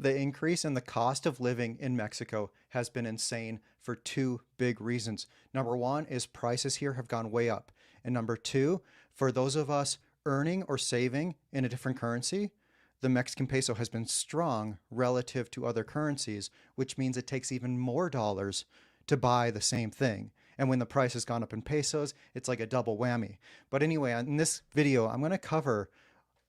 The increase in the cost of living in Mexico has been insane for two big reasons. Number one is prices here have gone way up. And number two, for those of us earning or saving in a different currency, the Mexican peso has been strong relative to other currencies, which means it takes even more dollars to buy the same thing. And when the price has gone up in pesos, it's like a double whammy. But anyway, in this video, I'm going to cover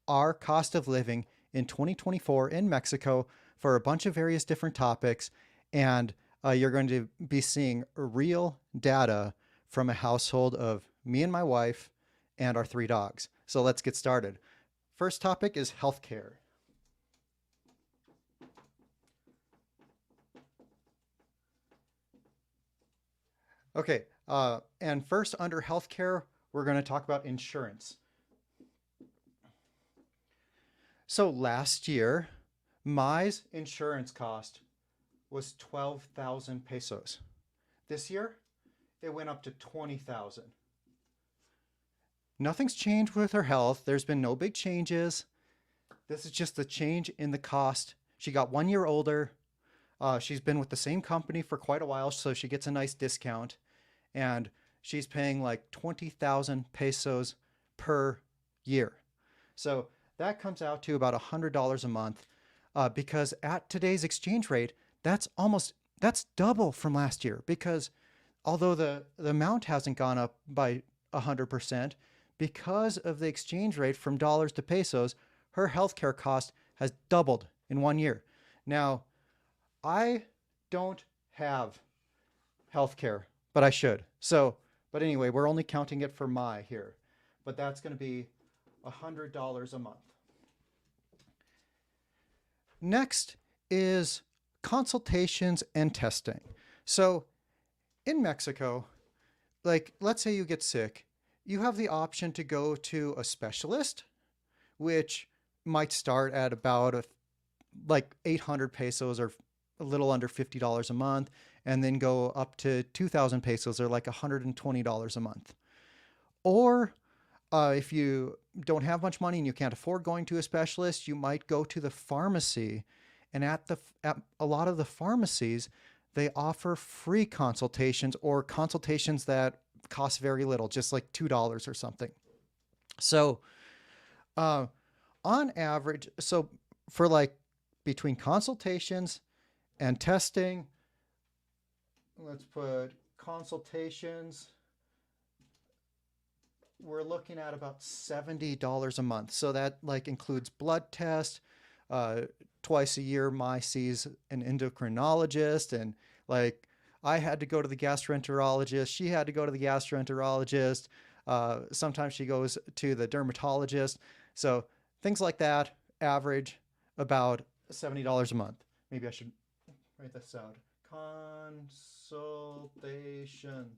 our cost of living in 2024 in Mexico for a bunch of various different topics. And you're going to be seeing real data from a household of me and my wife and our three dogs. So let's get started. First topic is healthcare. Okay, and first under healthcare, we're going to talk about insurance. So last year, my insurance cost was 12,000 pesos. This year, it went up to 20,000. Nothing's changed with her health. There's been no big changes. This is just the change in the cost. She got 1 year older. She's been with the same company for quite a while, so she gets a nice discount. And she's paying like 20,000 pesos per year. So that comes out to about $100 a month because at today's exchange rate, that's double from last year, because although the amount hasn't gone up by 100%, because of the exchange rate from dollars to pesos, her healthcare cost has doubled in 1 year. Now, I don't have healthcare, but I should. So, but anyway, we're only counting it for my here, but that's going to be $100 a month. Next is consultations and testing. So in Mexico, like let's say you get sick, you have the option to go to a specialist, which might start at about like 800 pesos or a little under $50 a month, and then go up to 2,000 pesos or like $120 a month. Or if you don't have much money and you can't afford going to a specialist, you might go to the pharmacy. And at a lot of the pharmacies, they offer free consultations or consultations that cost very little, just like $2 or something. So on average, so for like between consultations and testing, let's put consultations, we're looking at about $70 a month. So that like includes blood test, twice a year, my sees an endocrinologist, and like I had to go to the gastroenterologist. She had to go to the gastroenterologist. Sometimes she goes to the dermatologist. So things like that average about $70 a month. Maybe I should write this out. Consultation.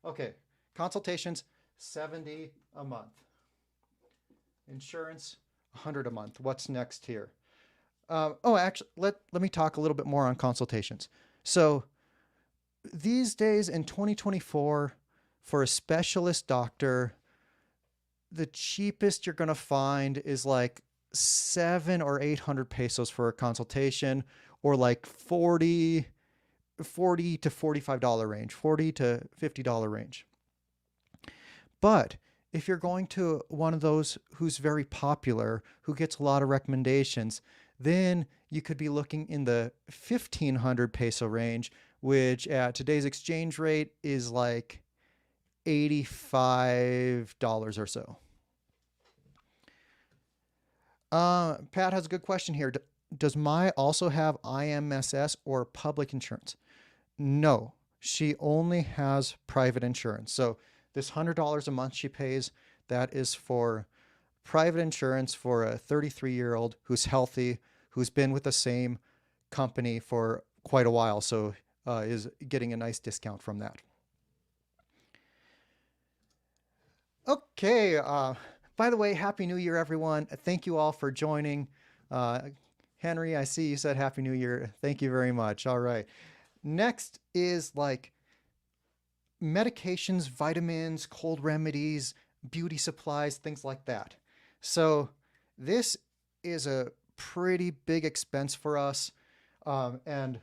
Okay, consultations, 70 a month. Insurance, 100 a month. What's next here? Actually, let me talk a little bit more on consultations. So these days in 2024, for a specialist doctor, the cheapest you're going to find is like 700 or 800 pesos for a consultation, or like 40 to $45 range, $40 to $50 range. But if you're going to one of those who's very popular, who gets a lot of recommendations, then you could be looking in the 1,500 peso range, which at today's exchange rate is like $85 or so. Pat has a good question here. Does Mai also have IMSS or public insurance? No, she only has private insurance. So this $100 a month she pays, that is for private insurance for a 33-year-old who's healthy, who's been with the same company for quite a while, so is getting a nice discount from that. Okay, by the way, Happy New Year, everyone. Thank you all for joining. Henry, I see you said Happy New Year. Thank you very much. All right. Next is like medications, vitamins, cold remedies, beauty supplies, things like that. So this is a pretty big expense for us. And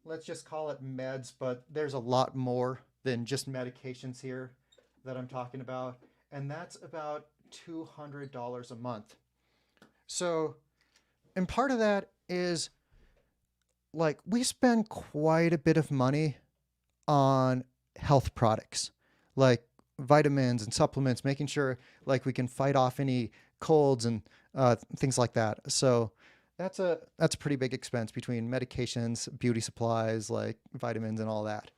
let's just call it meds, but there's a lot more than just medications here that I'm talking about. And that's about $200 a month. So, and part of that is like we spend quite a bit of money on health products like vitamins and supplements, making sure like we can fight off any colds and things like that. So that's a pretty big expense between medications, beauty supplies like vitamins and all that.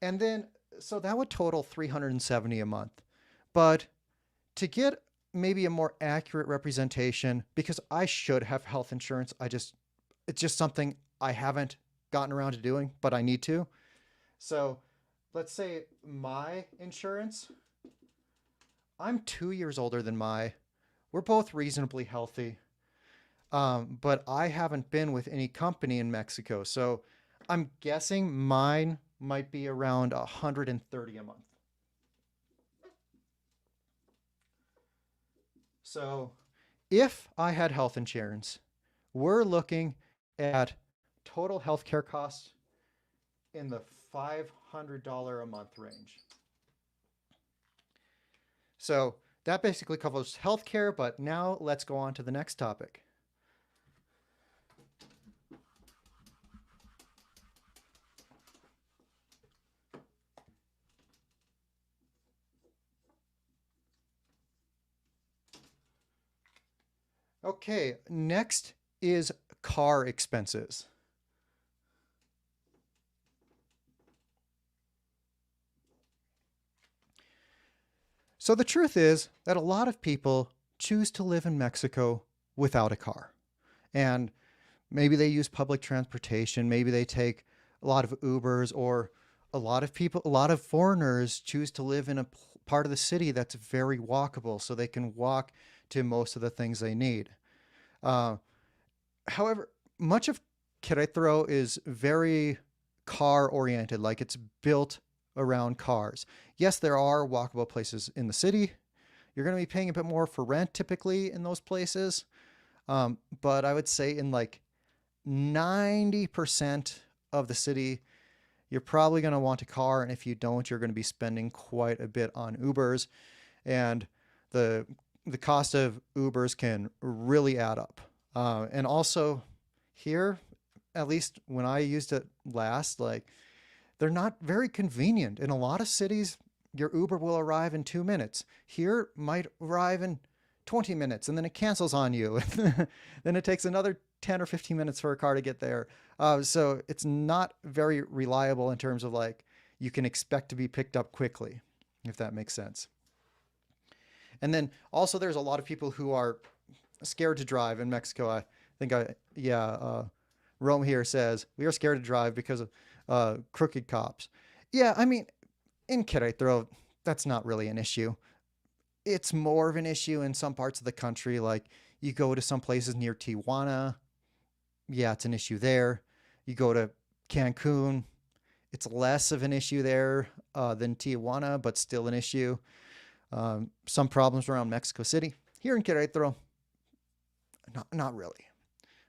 And then so that would total 370 a month. But to get maybe a more accurate representation, because I should have health insurance, it's just something I haven't gotten around to doing, but I need to. So let's say my insurance, I'm 2 years older than we're both reasonably healthy. But I haven't been with any company in Mexico. So I'm guessing mine might be around 130 a month. So if I had health insurance, we're looking at total healthcare costs in the $500 a month range. So that basically covers healthcare, but now let's go on to the next topic. Okay, next is car expenses. So the truth is that a lot of people choose to live in Mexico without a car. And maybe they use public transportation, maybe they take a lot of Ubers, or a lot of foreigners choose to live in a part of the city that's very walkable so they can walk to most of the things they need. Uh, However, much of Querétaro is very car oriented, like it's built around cars. Yes, there are walkable places in the city. You're going to be paying a bit more for rent typically in those places. But I would say in like 90% of the city, you're probably going to want a car. And if you don't, you're going to be spending quite a bit on Ubers. And the, the cost of Ubers can really add up. And also here, at least when I used it last, like they're not very convenient. In a lot of cities, your Uber will arrive in 2 minutes. Here it might arrive in 20 minutes and then it cancels on you. Then it takes another 10 or 15 minutes for a car to get there. So it's not very reliable in terms of like you can expect to be picked up quickly, if that makes sense. And then also there's a lot of people who are scared to drive in Mexico. I think Rome here says we are scared to drive because of crooked cops. Yeah, I mean, in Querétaro, that's not really an issue. It's more of an issue in some parts of the country. Like you go to some places near Tijuana, yeah, it's an issue there. You go to Cancun, it's less of an issue there than Tijuana, but still an issue. Some problems around Mexico City. Here in Querétaro, not really.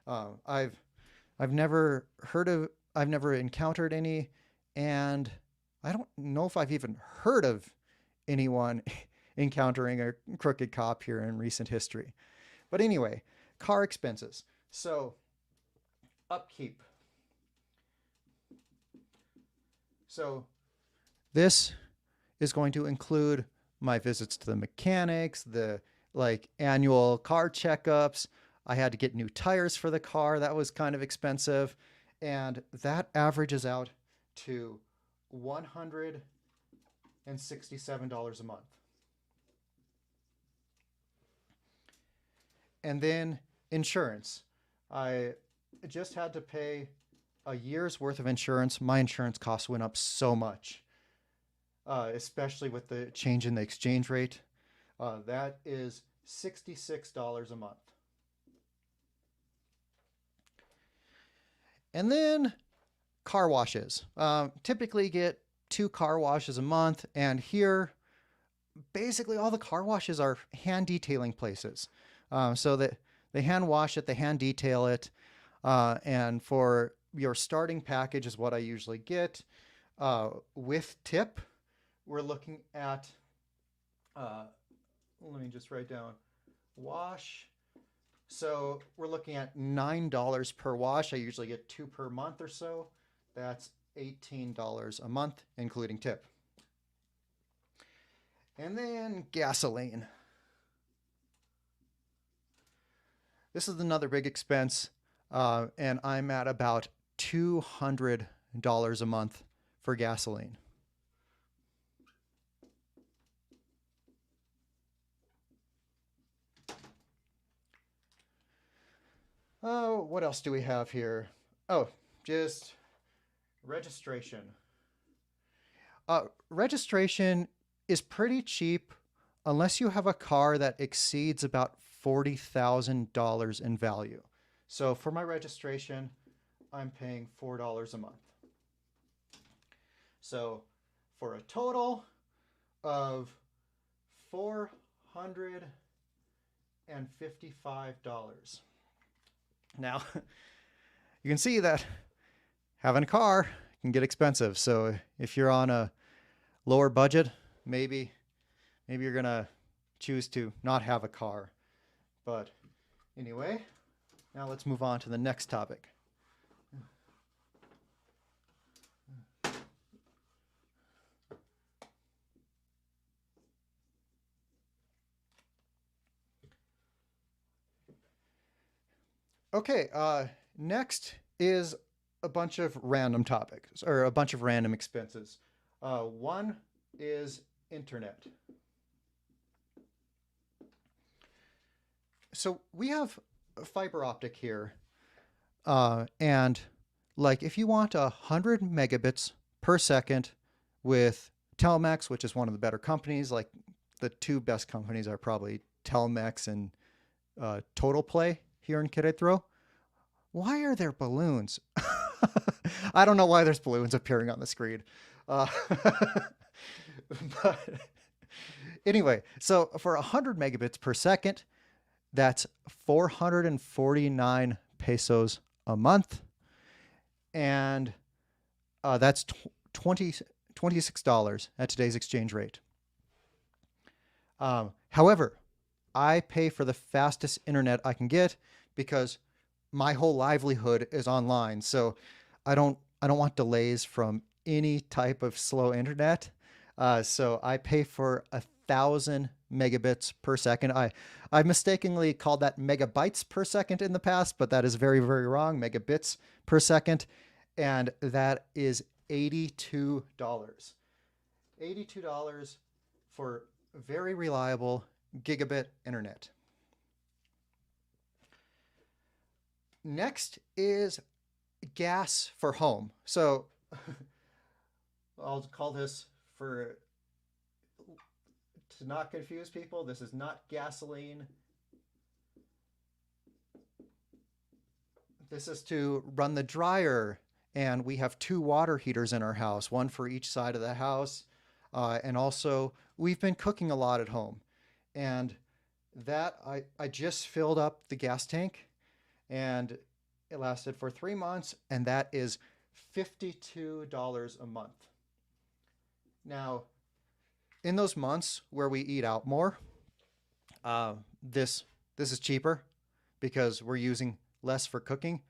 Uh, I've I've never encountered any, and I don't know if I've even heard of anyone encountering a crooked cop here in recent history. But anyway, car expenses. So upkeep. So this is going to include my visits to the mechanics, the like annual car checkups. I had to get new tires for the car. That was kind of expensive. And that averages out to $167 a month. And then insurance. I just had to pay a year's worth of insurance. My insurance costs went up so much, especially with the change in the exchange rate. That is $66 a month. And then car washes. Typically get 2 car washes a month. And here, basically all the car washes are hand detailing places. So that they hand wash it, they hand detail it. And for your starting package is what I usually get. With tip, we're looking at, let me just write down wash. So we're looking at $9 per wash. I usually get 2 per month or so. That's $18 a month, including tip. And then gasoline. This is another big expense, and I'm at about $200 a month for gasoline. Oh, what else do we have here? Oh, just registration. Registration is pretty cheap unless you have a car that exceeds about $40,000 in value. So for my registration, I'm paying $4 a month. So for a total of $455. Now, you can see that having a car can get expensive. So if you're on a lower budget, maybe you're going to choose to not have a car. But anyway, now let's move on to the next topic. Okay, next is a bunch of random topics, or a bunch of random expenses. One is internet. So we have fiber optic here, and like if you want 100 megabits per second with Telmex, which is one of the better companies, like the two best companies are probably Telmex and Total Play here in Queretaro. Why are there balloons? I don't know why there's balloons appearing on the screen. But anyway, so for 100 megabits per second, that's 449 pesos a month. And that's $26 at today's exchange rate. However, I pay for the fastest internet I can get because my whole livelihood is online. So I don't want delays from any type of slow internet. So I pay for 1,000 megabits per second. I mistakenly called that megabytes per second in the past, but that is very, very wrong. Megabits per second. And that is $82. $82 for very reliable gigabit internet. Next is gas for home. So I'll call this to not confuse people. This is not gasoline. This is to run the dryer. And we have 2 water heaters in our house, one for each side of the house. And also we've been cooking a lot at home. And that I just filled up the gas tank, and it lasted for 3 months, and that is $52 a month. Now, in those months where we eat out more, this is cheaper because we're using less for cooking.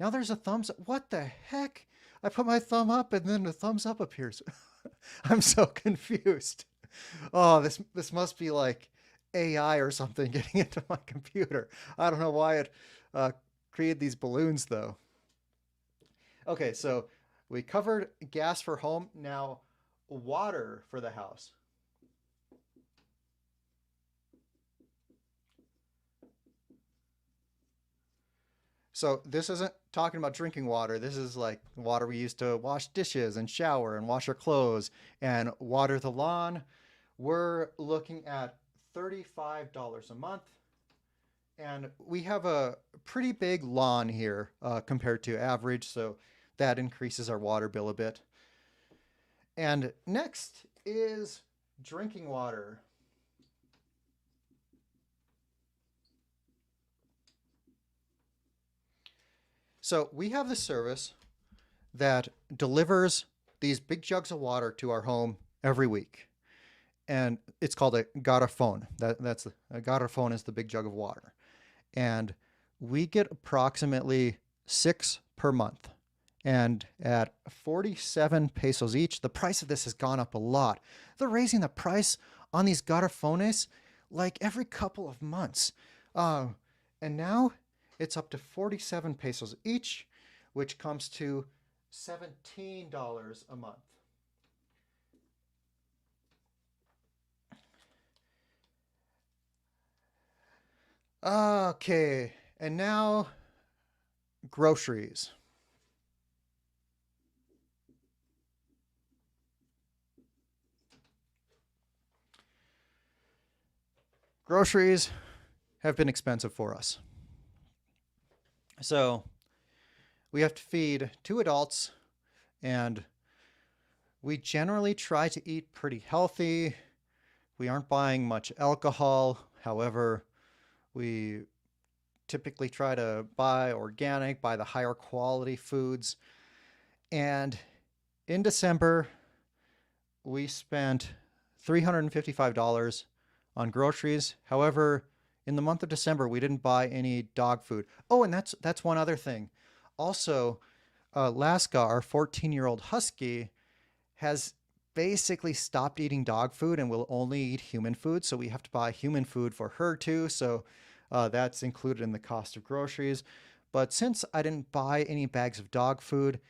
Now there's a thumbs up. What the heck? I put my thumb up and then the thumbs up appears. I'm so confused. Oh, this must be like AI or something getting into my computer. I don't know why it created these balloons though. Okay, so we covered gas for home. Now water for the house. So this isn't talking about drinking water. This is like water we use to wash dishes and shower and wash our clothes and water the lawn. We're looking at $35 a month. And we have a pretty big lawn here compared to average, so that increases our water bill a bit. And next is drinking water. So we have this service that delivers these big jugs of water to our home every week. And it's called a garrafon. That's a garrafon is the big jug of water. And we get approximately 6 per month. And at 47 pesos each, the price of this has gone up a lot. They're raising the price on these garrafones like every couple of months. And now it's up to 47 pesos each, which comes to $17 a month. Okay, and now groceries. Groceries have been expensive for us. So we have to feed 2 adults, and we generally try to eat pretty healthy. We aren't buying much alcohol. However, we typically try to buy organic, buy the higher quality foods. And in December, we spent $355 on groceries. However, in the month of December, we didn't buy any dog food. Oh, and that's one other thing. Also, Laska, our 14-year-old husky, has basically stopped eating dog food and will only eat human food. So we have to buy human food for her too. So that's included in the cost of groceries. But since I didn't buy any bags of dog food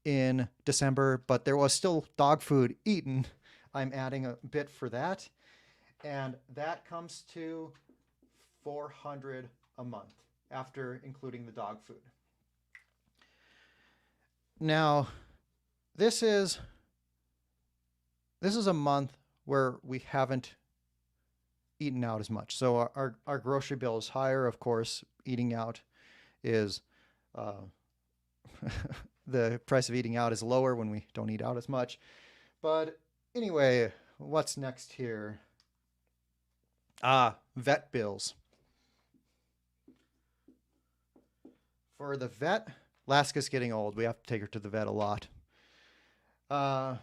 in December, but there was still dog food eaten, I'm adding a bit for that. And that comes to $400 a month after including the dog food. Now, this is a month where we haven't eaten out as much. So our grocery bill is higher. Of course, eating out is the price of eating out is lower when we don't eat out as much. But anyway, what's next here? Vet bills. For the vet, Laska's getting old. We have to take her to the vet a lot. But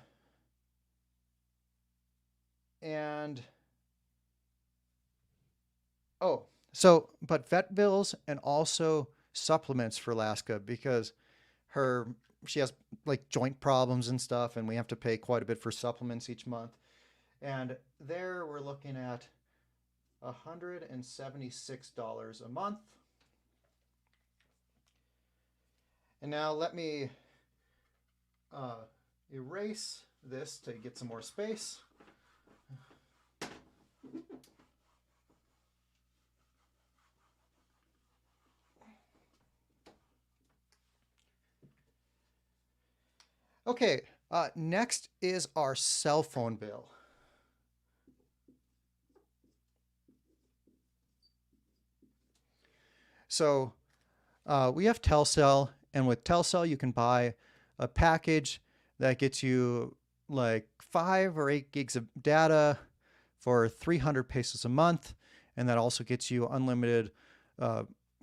vet bills and also supplements for Laska because she has like joint problems and stuff, and we have to pay quite a bit for supplements each month. And there we're looking at $176 a month. And now let me erase this to get some more space. Okay, next is our cell phone bill. So we have Telcel, and with Telcel you can buy a package that gets you like 5 or 8 gigs of data for 300 pesos a month, and that also gets you unlimited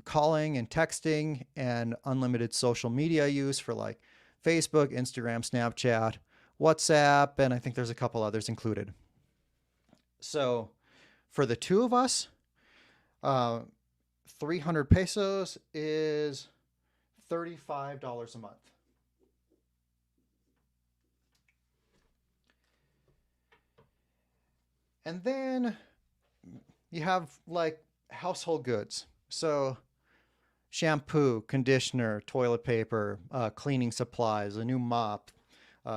calling and texting and unlimited social media use for like Facebook, Instagram, Snapchat, WhatsApp, and I think there's a couple others included. So for the 2 of us, 300 pesos is $35 a month. And then you have like household goods. So shampoo, conditioner, toilet paper, cleaning supplies, a new mop,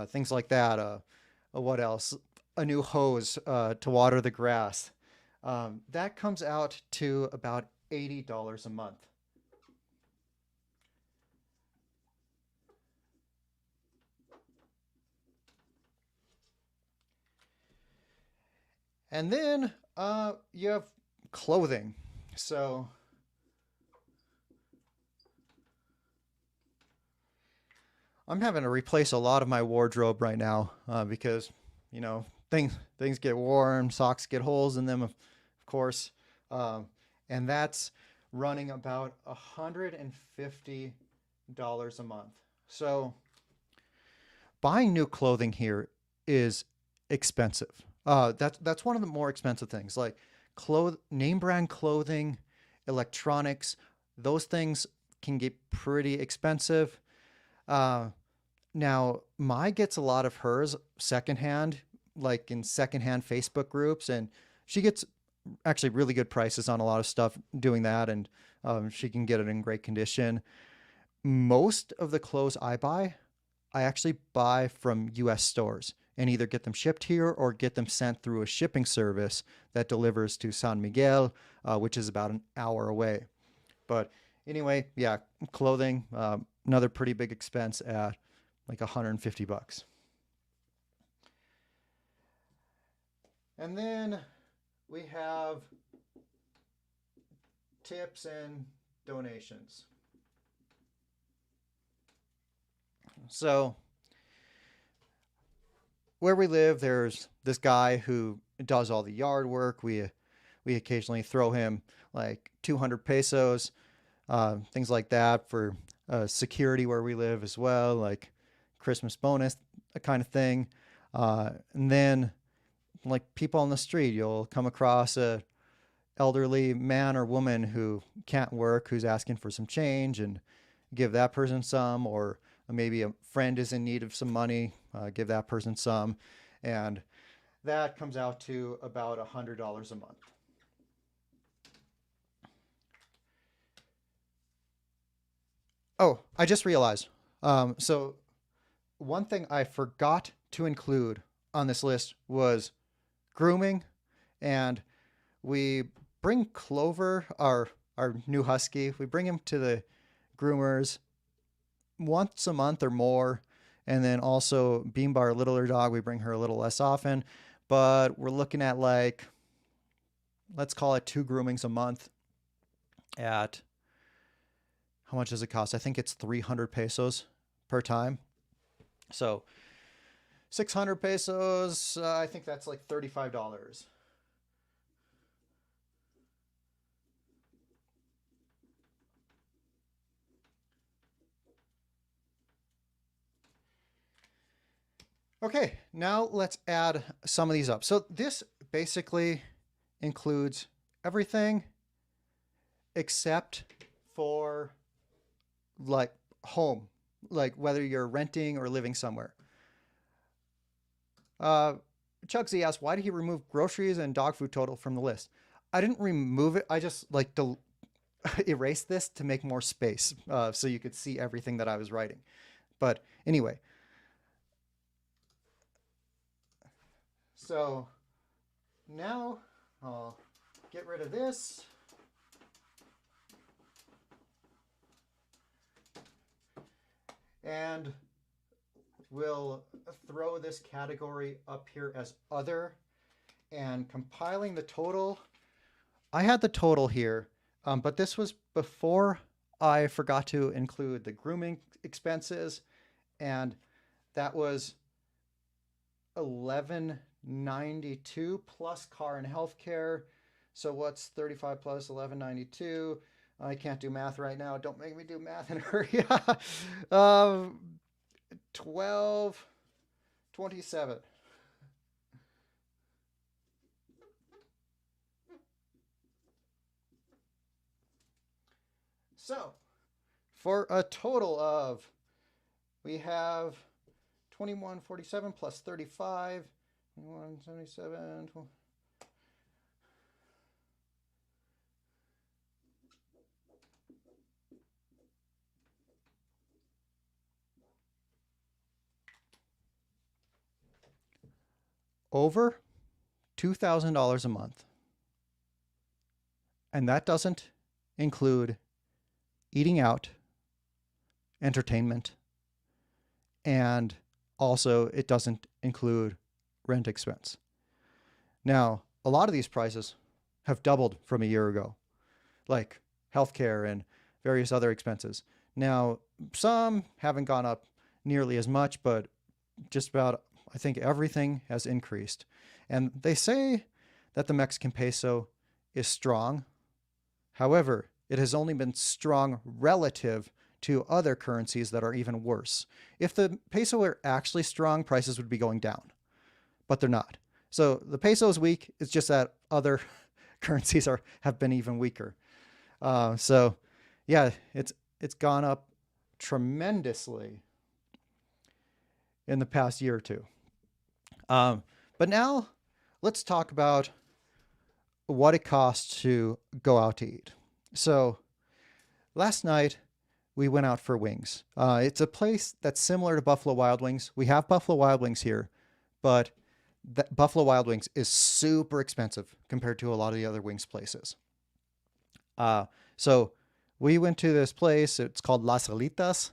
things like that. What else? A new hose to water the grass. That comes out to about $80 a month. And then you have clothing. So I'm having to replace a lot of my wardrobe right now because, you know, things get worn, socks get holes in them, of course. And that's running about $150 a month. So buying new clothing here is expensive. That's one of the more expensive things. Like name brand clothing, electronics, those things can get pretty expensive. Uh, Now, Mai gets a lot of hers secondhand, like in secondhand Facebook groups, and she gets actually really good prices on a lot of stuff doing that, and she can get it in great condition. Most of the clothes I buy, I actually buy from US stores and either get them shipped here or get them sent through a shipping service that delivers to San Miguel, which is about an hour away. But anyway, yeah, clothing, another pretty big expense at like 150 bucks. And then we have tips and donations. So where we live, there's this guy who does all the yard work. We occasionally throw him like 200 pesos, things like that for security where we live as well, like Christmas bonus, that kind of thing. And then like people on the street, you'll come across a elderly man or woman who can't work, who's asking for some change, and give that person some, or maybe a friend is in need of some money, give that person some, and that comes out to about $100 a month. Oh, I just realized. So one thing I forgot to include on this list was grooming, and we bring Clover, our new husky, we bring him to the groomers once a month or more. And then also Beanbar, our littler dog, we bring her a little less often, but we're looking at like, let's call it 2 groomings a month at how much does it cost? I think it's 300 pesos per time. So 600 pesos, I think that's like $35. Okay, now let's add some of these up. So this basically includes everything except for like home, like whether you're renting or living somewhere. Chugsy asked, why did he remove groceries and dog food total from the list? I didn't remove it. I just like erased this to make more space so you could see everything that I was writing. But anyway, so now I'll get rid of this. And we'll throw this category up here as other, and compiling the total. I had the total here, but this was before I forgot to include the grooming expenses, and that was 1192 plus car and healthcare. So what's 35 plus 1192? I can't do math right now. Don't make me do math in a hurry. 1227. So for a total of, we have 2147 plus 35, 2177. Over $2,000 a month. And that doesn't include eating out, entertainment, and also it doesn't include rent expense. Now, a lot of these prices have doubled from a year ago, like healthcare and various other expenses. Now, some haven't gone up nearly as much, but just about, I think everything has increased. And they say that the Mexican peso is strong. However, it has only been strong relative to other currencies that are even worse. If the peso were actually strong, prices would be going down, but they're not. So the peso is weak. It's just that other currencies have been even weaker. So yeah, it's gone up tremendously in the past year or two. But now let's talk about what it costs to go out to eat. So last night we went out for wings. It's a place that's similar to Buffalo Wild Wings. We have Buffalo Wild Wings here, but Buffalo Wild Wings is super expensive compared to a lot of the other wings places. So we went to this place. It's called Las Alitas.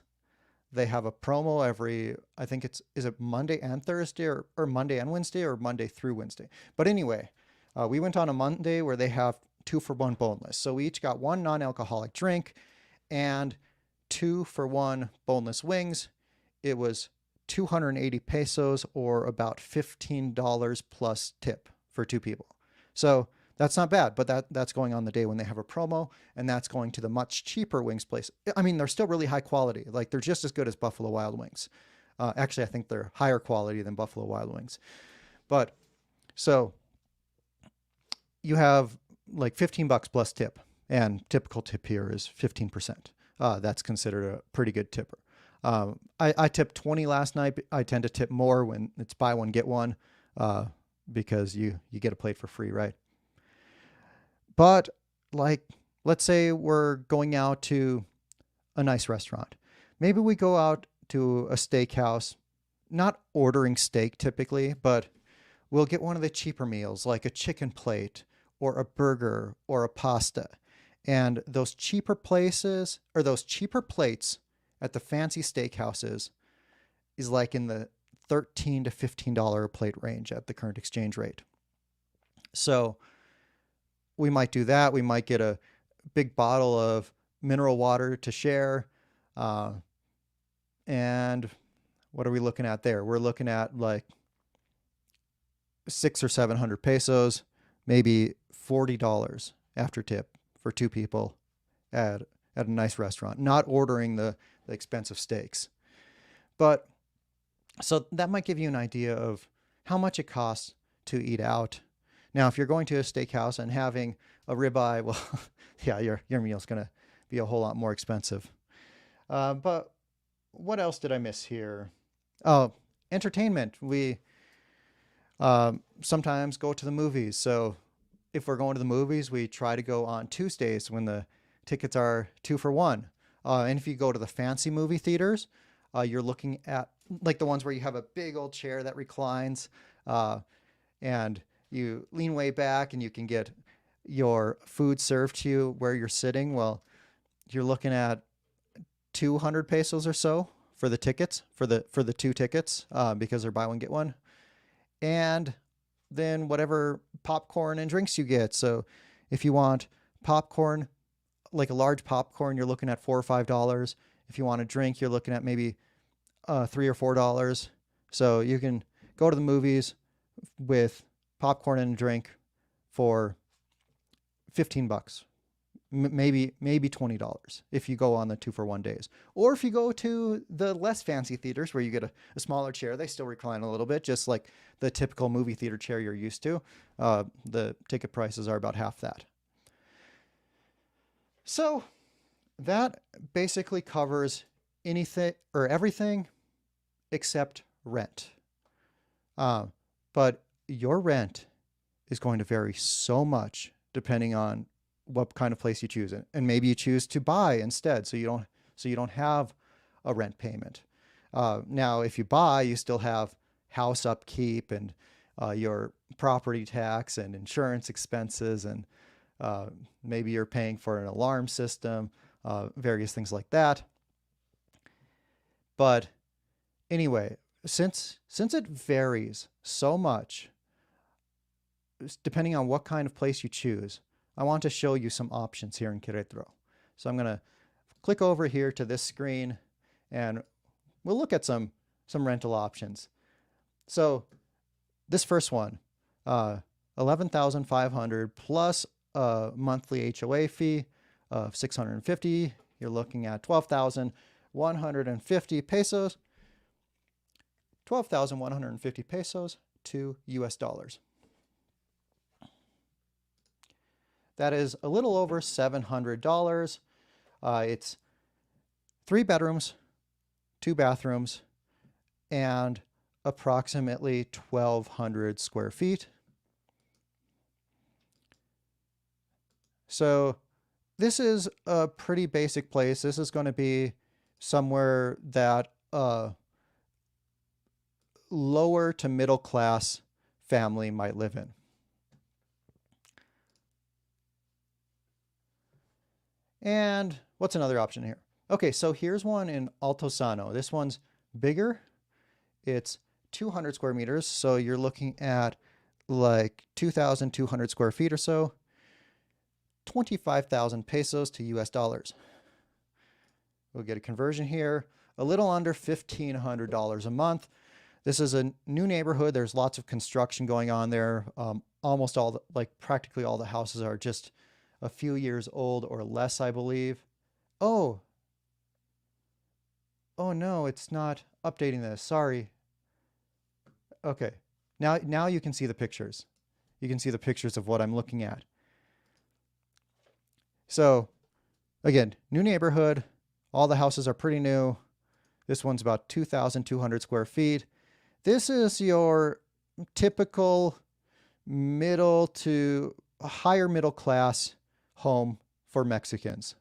They have a promo every, I think is it Monday and Thursday or Monday and Wednesday or Monday through Wednesday. But anyway, we went on a Monday where they have 2-for-1 boneless. So we each got one non-alcoholic drink and 2-for-1 boneless wings. It was 280 pesos or about $15 plus tip for 2 people. So that's not bad, but that's going on the day when they have a promo, and that's going to the much cheaper wings place. I mean, they're still really high quality. Like, they're just as good as Buffalo Wild Wings. Actually, I think they're higher quality than Buffalo Wild Wings. But so you have like $15 plus tip, and typical tip here is 15%. That's considered a pretty good tipper. I tipped 20 last night. I tend to tip more when it's buy one, get one, because you get a plate for free, right? But like, let's say we're going out to a nice restaurant. Maybe we go out to a steakhouse, not ordering steak typically, but we'll get one of the cheaper meals like a chicken plate or a burger or a pasta. And those cheaper places or those cheaper plates at the fancy steakhouses is like in the $13 to $15 a plate range at the current exchange rate. So we might do that. We might get a big bottle of mineral water to share. And what are we looking at there? We're looking at like 600 or 700 pesos, maybe $40 after tip for 2 people at a nice restaurant, not ordering the expensive steaks. But so that might give you an idea of how much it costs to eat out. Now, if you're going to a steakhouse and having a ribeye, well, yeah, your meal's going to be a whole lot more expensive. But what else did I miss here? Oh, entertainment. We sometimes go to the movies. So if we're going to the movies, we try to go on Tuesdays when the tickets are 2-for-1. And if you go to the fancy movie theaters, you're looking at like the ones where you have a big old chair that reclines, and you lean way back and you can get your food served to you where you're sitting. Well, you're looking at 200 pesos or so for the tickets, for the 2 tickets, because they're buy one, get one. And then whatever popcorn and drinks you get. So if you want popcorn, like a large popcorn, you're looking at $4 or $5. If you want a drink, you're looking at maybe $3 or $4. So you can go to the movies with popcorn and a drink for $15, maybe $20 if you go on the 2-for-1 days. Or if you go to the less fancy theaters where you get a smaller chair, they still recline a little bit, just like the typical movie theater chair you're used to. The ticket prices are about half that. So that basically covers anything or everything except rent. But your rent is going to vary so much depending on what kind of place you choose. And maybe you choose to buy instead, so you don't have a rent payment. Now, if you buy, you still have house upkeep and your property tax and insurance expenses, and maybe you're paying for an alarm system, various things like that. But anyway, since it varies so much, depending on what kind of place you choose, I want to show you some options here in Queretaro. So I'm going to click over here to this screen and we'll look at some rental options. So this first one, 11,500 plus a monthly HOA fee of 650. you're looking at 12,150 pesos. 12,150 pesos to US dollars. That is a little over $700. It's 3 bedrooms, 2 bathrooms, and approximately 1,200 square feet. So this is a pretty basic place. This is going to be somewhere that lower to middle class family might live in. And what's another option here? Okay, so here's one in Altosano. This one's bigger. It's 200 square meters, so you're looking at like 2,200 square feet or so. 25,000 pesos to US dollars. We'll get a conversion here, a little under $1,500 a month. This is a new neighborhood. There's lots of construction going on there. Almost all, practically all the houses are just a few years old or less, I believe. Oh no, it's not updating this. Sorry. Okay, now you can see the pictures. You can see the pictures of what I'm looking at. So again, new neighborhood. All the houses are pretty new. This one's about 2,200 square feet. This is your typical middle to higher middle class home for Mexicans.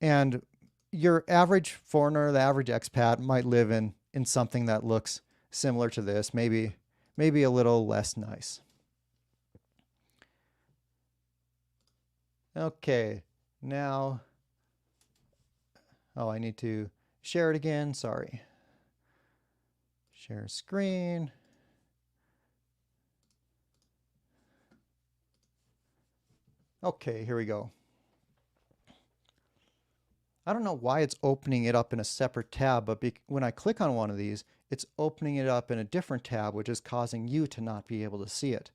And your average foreigner, the average expat, might live in something that looks similar to this, maybe a little less nice. Okay, now, I need to share it again, sorry. Share screen. Okay, here we go. I don't know why it's opening it up in a separate tab, but when I click on one of these, it's opening it up in a different tab, which is causing you to not be able to see it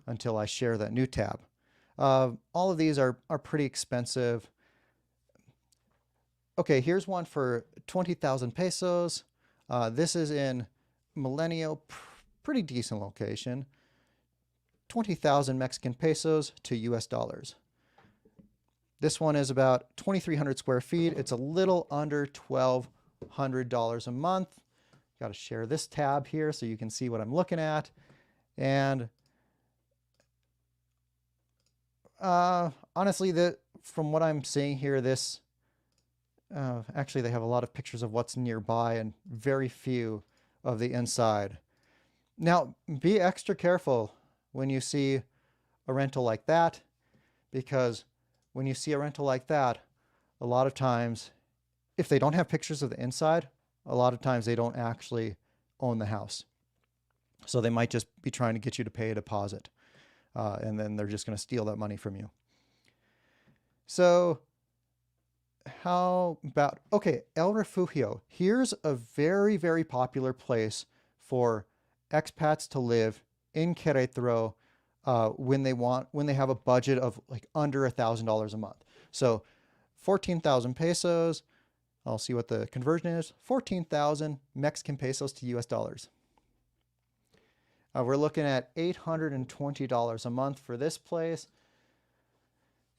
until I share that new tab. All of these are pretty expensive. Okay, here's one for 20,000 pesos. This is in Milenio, pretty decent location. 20,000 Mexican pesos to US dollars. This one is about 2,300 square feet. It's a little under $1,200 a month. Got to share this tab here so you can see what I'm looking at. And honestly, from what I'm seeing here, this actually they have a lot of pictures of what's nearby and very few of the inside. Now, be extra careful when you see a rental like that, because when you see a rental like that, a lot of times, if they don't have pictures of the inside, a lot of times they don't actually own the house. So they might just be trying to get you to pay a deposit. And then they're just going to steal that money from you. So how about, okay, El Refugio. Here's a very, very popular place for expats to live in Queretaro when they have a budget of like under $1,000 a month. So 14,000 pesos. I'll see what the conversion is. 14,000 Mexican pesos to US dollars. We're looking at $820 a month for this place.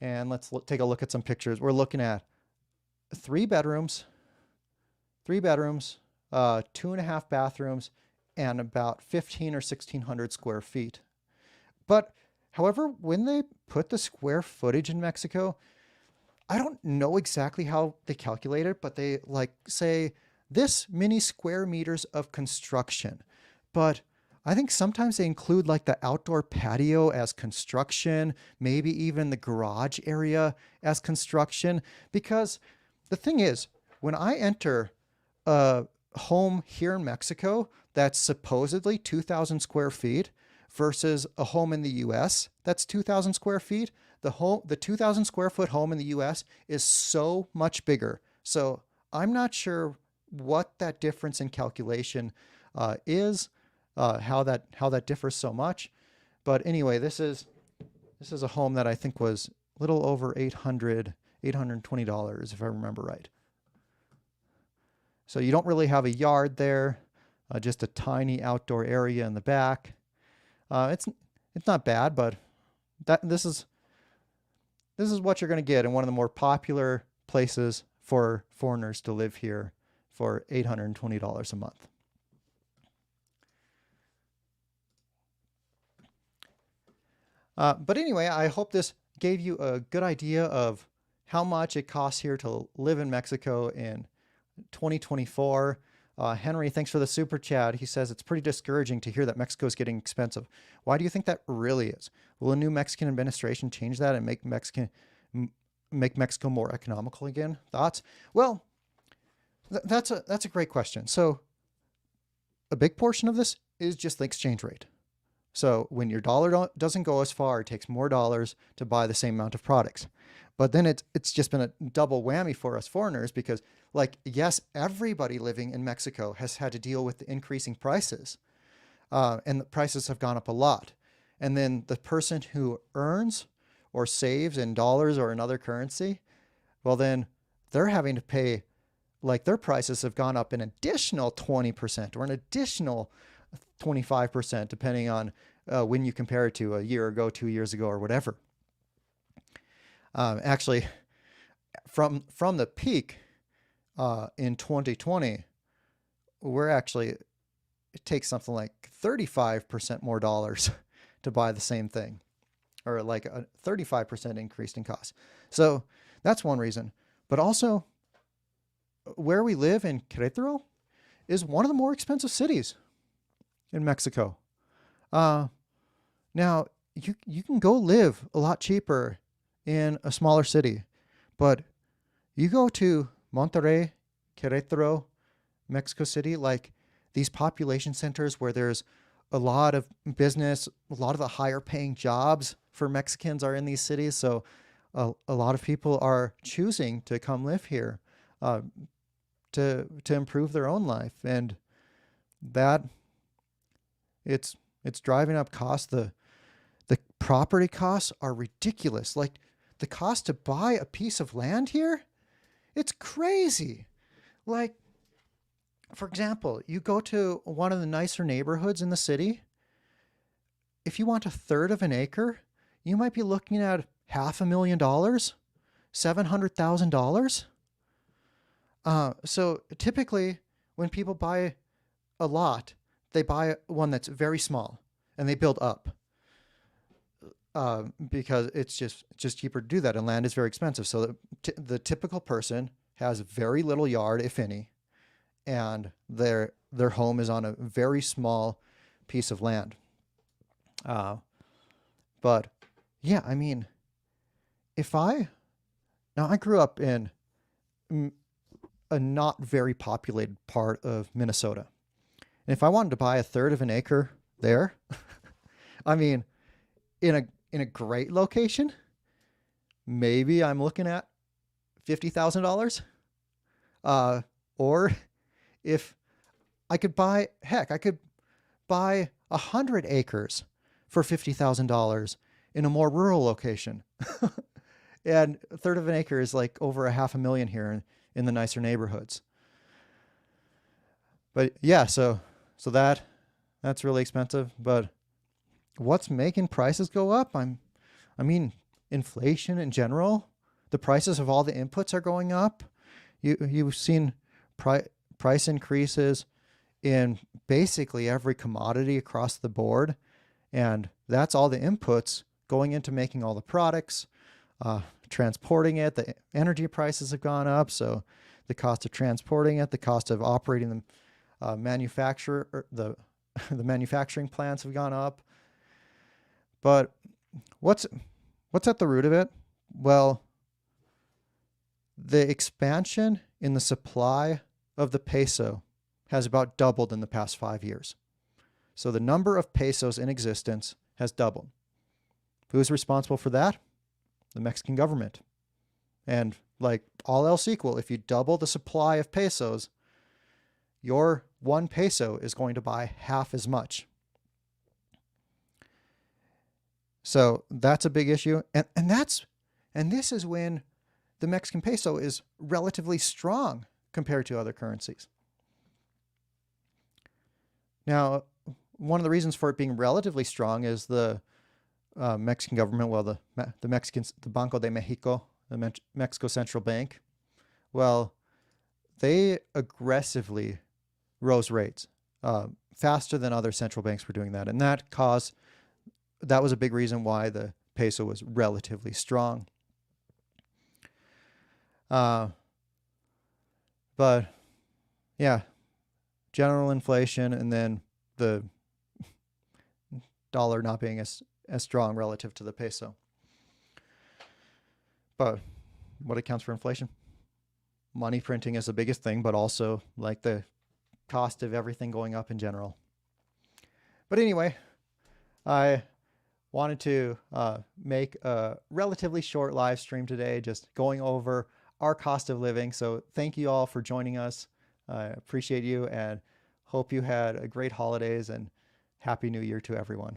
And let's take a look at some pictures. We're looking at 3 bedrooms, 2.5 bathrooms, and about 1,500 or 1,600 square feet. But however, when they put the square footage in Mexico, I don't know exactly how they calculate it, but they say this many square meters of construction. But I think sometimes they include like the outdoor patio as construction, maybe even the garage area as construction. Because the thing is, when I enter a home here in Mexico that's supposedly 2,000 square feet versus a home in the US that's 2,000 square feet, the 2,000 square foot home in the US is so much bigger. So I'm not sure what that difference in calculation is. How that differs so much. But anyway, this is This is a home that I think was a little over $820, if I remember right. So you don't really have a yard there, just a tiny outdoor area in the back. It's not bad, but this is what you're going to get in one of the more popular places for foreigners to live here for $820 a month. But anyway, I hope this gave you a good idea of how much it costs here to live in Mexico in 2024. Henry, thanks for the super chat. He says it's pretty discouraging to hear that Mexico is getting expensive. Why do you think that really is? Will a new Mexican administration change that and make Mexico more economical again? Thoughts? Well, that's a great question. So a big portion of this is just the exchange rate. So when your dollar doesn't go as far, it takes more dollars to buy the same amount of products. But then it's just been a double whammy for us foreigners because, like, yes, everybody living in Mexico has had to deal with the increasing prices, and the prices have gone up a lot. And then the person who earns or saves in dollars or another currency, well, then they're having to pay, like, their prices have gone up an additional 20% or an additional 25%, depending on when you compare it to a year ago, 2 years ago, or whatever. Actually, from the peak in 2020, it takes something like 35% more dollars to buy the same thing, or like a 35% increase in cost. So that's one reason. But also, where we live in Queretaro is one of the more expensive cities in Mexico. Now, you can go live a lot cheaper in a smaller city, but you go to Monterrey, Querétaro, Mexico City, like these population centers where there's a lot of business, a lot of the higher paying jobs for Mexicans are in these cities. So a lot of people are choosing to come live here to improve their own life. And that it's driving up costs. The property costs are ridiculous. Like, the cost to buy a piece of land here, it's crazy. Like, for example, you go to one of the nicer neighborhoods in the city. If you want a third of an acre, you might be looking at $500,000, $700,000. So typically, when people buy a lot, they buy one that's very small and they build up. Because it's just cheaper to do that, and land is very expensive. So the typical person has very little yard, if any, and their home is on a very small piece of land. But yeah, I mean, I grew up in a not very populated part of Minnesota, and if I wanted to buy a third of an acre there, I mean, in a great location, maybe I'm looking at $50,000. Or if I could buy 100 acres for $50,000 in a more rural location. And a third of an acre is like over $500,000 here in the nicer neighborhoods. But yeah, so that's really expensive. But what's making prices go up? I mean, inflation in general. The prices of all the inputs are going up. You've seen price increases in basically every commodity across the board, and that's all the inputs going into making all the products, transporting it. The energy prices have gone up, so the cost of transporting it, the cost of operating the the manufacturing plants have gone up. But what's at the root of it? Well, the expansion in the supply of the peso has about doubled in the past 5 years. So the number of pesos in existence has doubled. Who's responsible for that? The Mexican government. And like all else equal, if you double the supply of pesos, your 1 peso is going to buy half as much. So that's a big issue. And this is when the Mexican peso is relatively strong compared to other currencies. Now, one of the reasons for it being relatively strong is the Mexican government, well, the Banco de Mexico, the Mexico Central Bank, well, they aggressively rose rates faster than other central banks were doing that. And that was a big reason why the peso was relatively strong. But yeah, general inflation and then the dollar not being as strong relative to the peso. But what accounts for inflation? Money printing is the biggest thing, but also like the cost of everything going up in general. But anyway, I wanted to make a relatively short live stream today, just going over our cost of living. So thank you all for joining us. I appreciate you and hope you had a great holidays and Happy New Year to everyone.